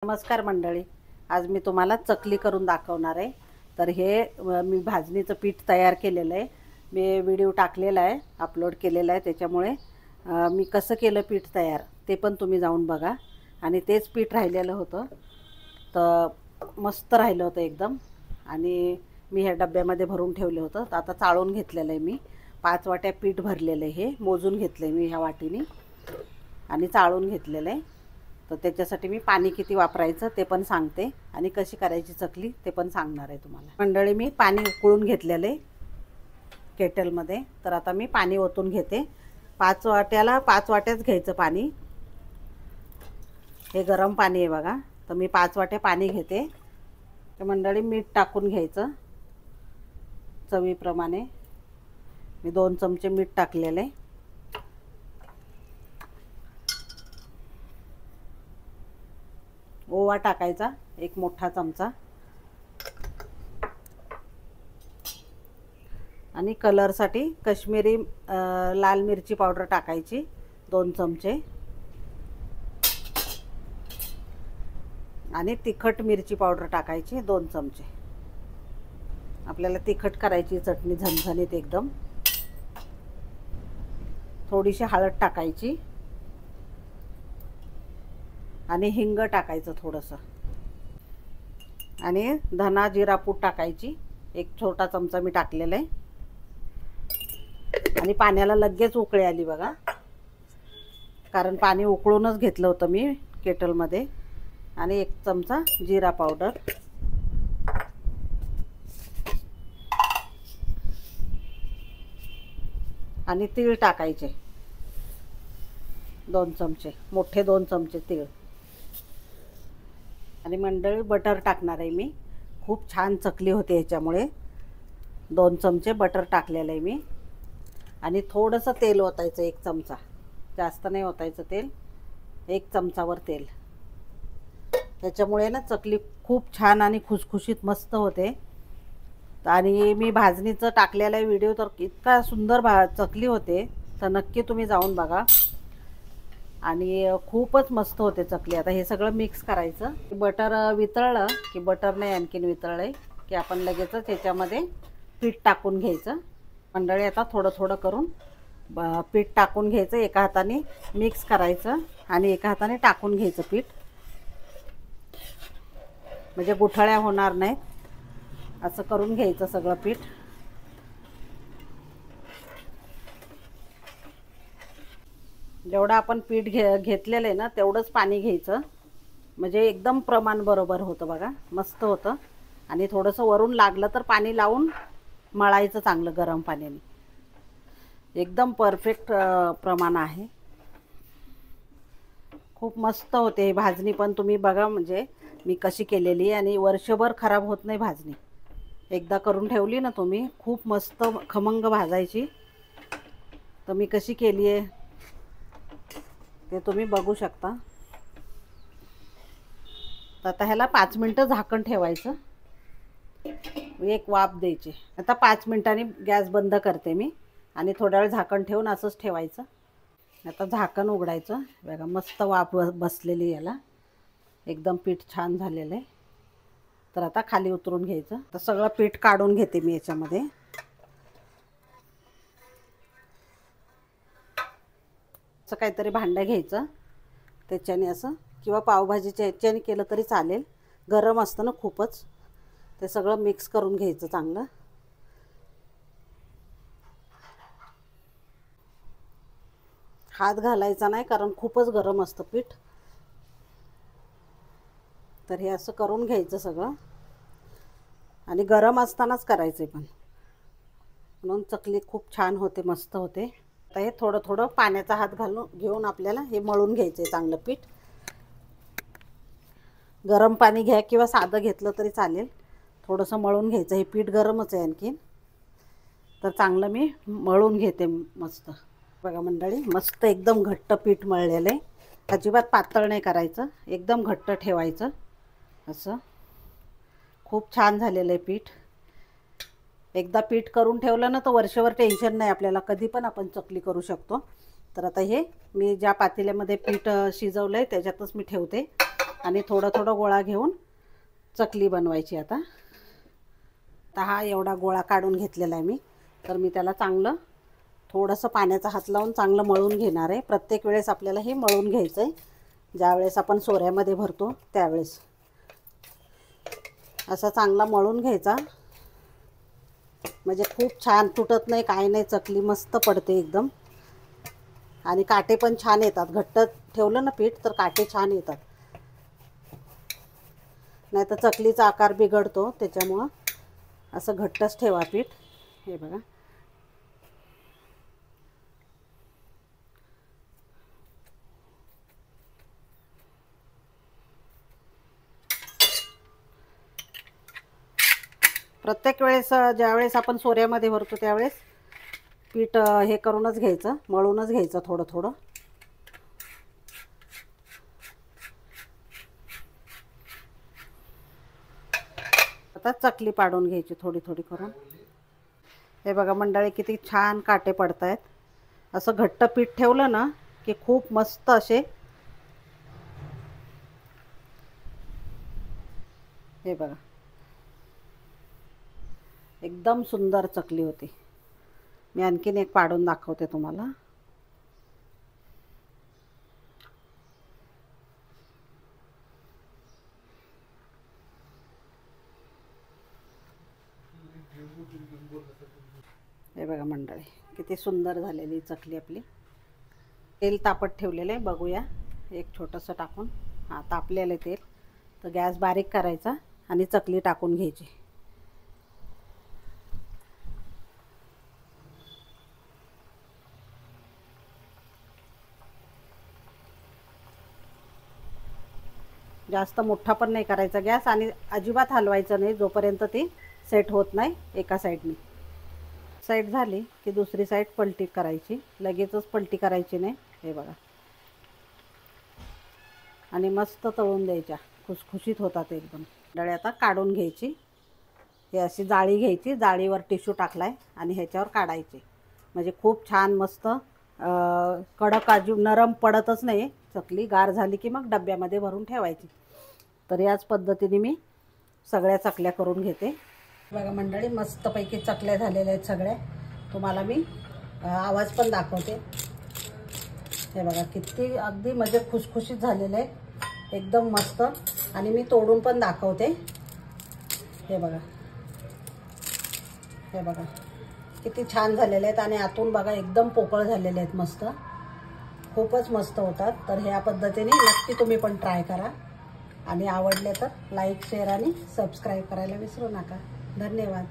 नमस्कार मंडळी, आज मी तुम्हाला चकली करून दाखवणार आहे। तर हे मी भाजणीचं पीठ तयार केलेलं आहे। मी व्हिडिओ टाकलेला आहे, अपलोड केलेला आहे। त्याच्यामुळे मी कसं केलं पीठ तयार ते पण तुम्ही जाऊन बघा। आणि तेच पीठ राहिलेलं होतं, तर मस्त राहिलं होतं एकदम। आणि मी ह्या डब्यामध्ये भरून ठेवलं होतं। तर आता चाळून घेतलेलं आहे मी। 5 वाट्या पीठ भरलेलं आहे, हे मोजून घेतलं मी ह्या वाटीने आणि चाळून घेतलेलं आहे। तर त्याच्यासाठी मी पाणी किती वापरायचं ते पण सांगते आणि कशी करायची चकली ते पण सांगणार आहे तुम्हाला। मंडळी, मी पाणी उकळून घेतलेलं आहे केटलमध्ये। तर आता मी पाणी ओतून घेते। 5 वाट्याला 5 वाट्याच घ्यायचं पाणी। हे गरम पाणी आहे बघा। तर मी 5 वाट्या पाणी घेते। तर मंडळी, मीठ टाकून घ्यायचं चवीप्रमाणे। मी 2 चमचे मीठ टाकलेले आहे। ओवा टाकायचा 1 मोठा चमचा आणि कलरसाठी काश्मीरी लाल मिरची पावडर टाकायची 2 चमचे आणि तिखट मिरची पावडर टाकायची 2 चमचे। आपल्याला तिखट करायची चटणी झणझणीत एकदम। थोडीशी हळद टाकायची आणि हिंग टाकायचं थोडंसं आणि धना जिरा पूड टाकायची 1 छोटा चमचा मी टाकलेला आहे। आणि पाण्याला लगेच उकळी आली बघा, कारण पाणी उकळूनच घेतलं होतं मी केटलमध्ये। आणि 1 चमचा जिरा पावडर आणि तीळ टाकायचे 2 चमचे, मोठे 2 चमचे तीळ। आणि मंडळी, बटर टाकणार आहे मी। खूप छान चकली होते याच्यामुळे 2 चमचे बटर टाकलेलं आहे मी। आणि थोडंसं तेल ओतायचं 1 चमचा, जास्त नाही ओतायचं तेल, 1 चमचावर तेल। त्याच्यामुळे ना चकली खूप छान आणि खुसखुशीत मस्त होते। आणि मी भाजणीचं टाकलेला व्हिडिओ तर इतका सुंदर चकली होते, तर नक्की तुम्ही जाऊन बघा। आणि खूपच मस्त होते चकली। आता हे सगळं मिक्स करायचं। बटर वितळलं की, बटर नाही आणखीन वितळलंय की आपण लगेचच याच्यामध्ये पीठ टाकून घ्यायचं। मंडळी, आता थोडं थोडं करून पीठ टाकून घ्यायचं। एका हाताने मिक्स करायचं आणि एका हाताने टाकून घ्यायचं पीठ, म्हणजे गुठळ्या होणार नाहीत। असं करून घ्यायचं सगळं पीठ। जेवढं आपण पीठ घेतलेलं आहे ना, तेवढंच पाणी घ्यायचं, म्हणजे एकदम प्रमाण बरोबर होतं बघा, मस्त होतं। आणि थोडंसं वरून लागलं तर पाणी लावून मळायचं चांगलं गरम पाण्याने। एकदम परफेक्ट प्रमाण आहे। खूप मस्त होते ही भाजणी पण, तुम्ही बघा म्हणजे मी कशी केलेली। आणि वर्षभर खराब होत नाही भाजणी, एकदा करून ठेवली ना तुम्ही, खूप मस्त खमंग भाजायची। तर मी कशी केली आहे ते तुम्ही बघू शकता। तर आता ह्याला 5 मिनटं झाकण ठेवायचं, 1 वाफ द्यायची। आता 5 मिनिटांनी गॅस बंद करते मी आणि थोडा वेळ झाकण ठेवून असंच ठेवायचं। आता झाकण उघडायचं बघा, मस्त वाफ बसलेली याला, एकदम पीठ छान झालेलं आहे। तर आता खाली उतरून घ्यायचं। तर सगळं पीठ काढून घेते मी याच्यामध्ये। असं काहीतरी भांडं घ्यायचं, त्याच्याने असं, किंवा पावभाजीच्या याच्याने केलं तरी चालेल, गरम असतं ना खूपच। ते सगळं मिक्स करून घ्यायचं चांगलं। हात घालायचा नाही, कारण खूपच गरम असतं पीठ। तर हे असं करून घ्यायचं सगळं, आणि गरम असतानाच करायचं पण, म्हणून चकली खूप छान होते, मस्त होते। आता हे थोडं थोडं पाण्याचा हात घेऊन आपल्याला हे मळून घ्यायचं आहे चांगलं पीठ। गरम पाणी घ्या किंवा साधं घेतलं तरी चालेल, थोडंसं मळून घ्यायचं। हे पीठ गरमच आहे आणखीन। तर चांगलं मी मळून घेते मस्त। बघा मंडळी, मस्त एकदम घट्ट पीठ मळलेलं आहे। अजिबात पातळ नाही करायचं, एकदम घट्ट ठेवायचं असं। खूप छान झालेलं आहे पीठ। एकदा पीठ करून ठेवलं ना तर वर्षभर टेन्शन नाही आपल्याला, कधी पण आपण चकली करू शकतो। तर आता हे मी ज्या पातेल्यामध्ये पीठ शिजवलं आहे त्याच्यातच मी ठेवते आणि थोडं थोडं गोळा घेऊन चकली बनवायची. आता हा एवढा गोळा काढून घेतलेला आहे मी. तर मी त्याला चांगलं थोडंसं पाण्याचा हात लावून चांगलं मळून घेणार आहे. प्रत्येक वेळेस आपल्याला हे मळून घ्यायचं आहे. ज्यावेळेस आपण सोऱ्यामध्ये भरतो त्यावेळेस असं चांगला मळून घ्यायचा. म्हणजे खूप छान तुटत नाही, काय नाही, चकली मस्त पडते एकदम. आणि काटे पण छान येतात. घट्ट ठेवलं ना पीठ तर काटे छान येतात. नाही तर चकलीचा आकार बिघडतो. त्याच्यामुळं असं घट्टच ठेवा पीठ. हे बघा. प्रत्येक वेळेस ज्यावेळेस आपण सोऱ्यामध्ये भरतो त्यावेळेस पीठ हे करूनच घ्यायचं, मळूनच घ्यायचं थोडं थोडं. आता चकली पाडून घ्यायची थोडी थोडी करून. हे बघा मंडळी किती छान काटे पडत आहेत. असं घट्ट पीठ ठेवलं ना की खूप मस्त असे हे बघा एकदम सुंदर चकली होती. मी आणखीन एक पाडून दाखवते तुम्हाला. हे बघा मंडळी किती सुंदर झालेली चकली आपली. तेल तापत ठेवलेलं आहे, बघूया एक छोटंसं टाकून. हां तापलेलं आहे तेल. तर गॅस बारीक करायचा आणि चकली टाकून घ्यायची. जास्त मोठा पण नाही करायचा गॅस आणि अजिबात हलवायचं नाही जोपर्यंत ती सेट होत नाही एका साईडनी. साईड झाली की दुसरी साईड पलटी करायची. लगेचच पलटी करायची नाही. हे बघा. आणि मस्त तळून द्यायच्या. खुसखुशीत होतात एकदम. डळे आता काढून घ्यायची. हे अशी जाळी घ्यायची. जाळीवर टिश्यू टाकलाय आणि ह्याच्यावर काढायचे. म्हणजे खूप छान मस्त कडक काजू नरम पडतच नाही चकली. गार झाली की मग डब्यामध्ये भरून ठेवायची. तर याच पद्धतीने मी सगळ्या चकल्या करून घेते. बघा मंडळी मस्तपैकी चकल्या झालेल्या आहेत सगळ्या. तुम्हाला मी आवाज पण दाखवते. हे बघा किती अगदी म्हणजे खुसखुशीत झालेले आहेत एकदम मस्त. आणि मी तोडून पण दाखवते. हे बघा. हे बघा किती छान झालेले आहेत. आणि आतून बघा एकदम पोकळ झालेले आहेत मस्त. खूपच मस्त होतात. तर ह्या पद्धतीने नक्की तुम्ही पण ट्राय करा. आणि आवडले तर लाईक शेअर आणि सबस्क्राईब करायला विसरू नका. धन्यवाद.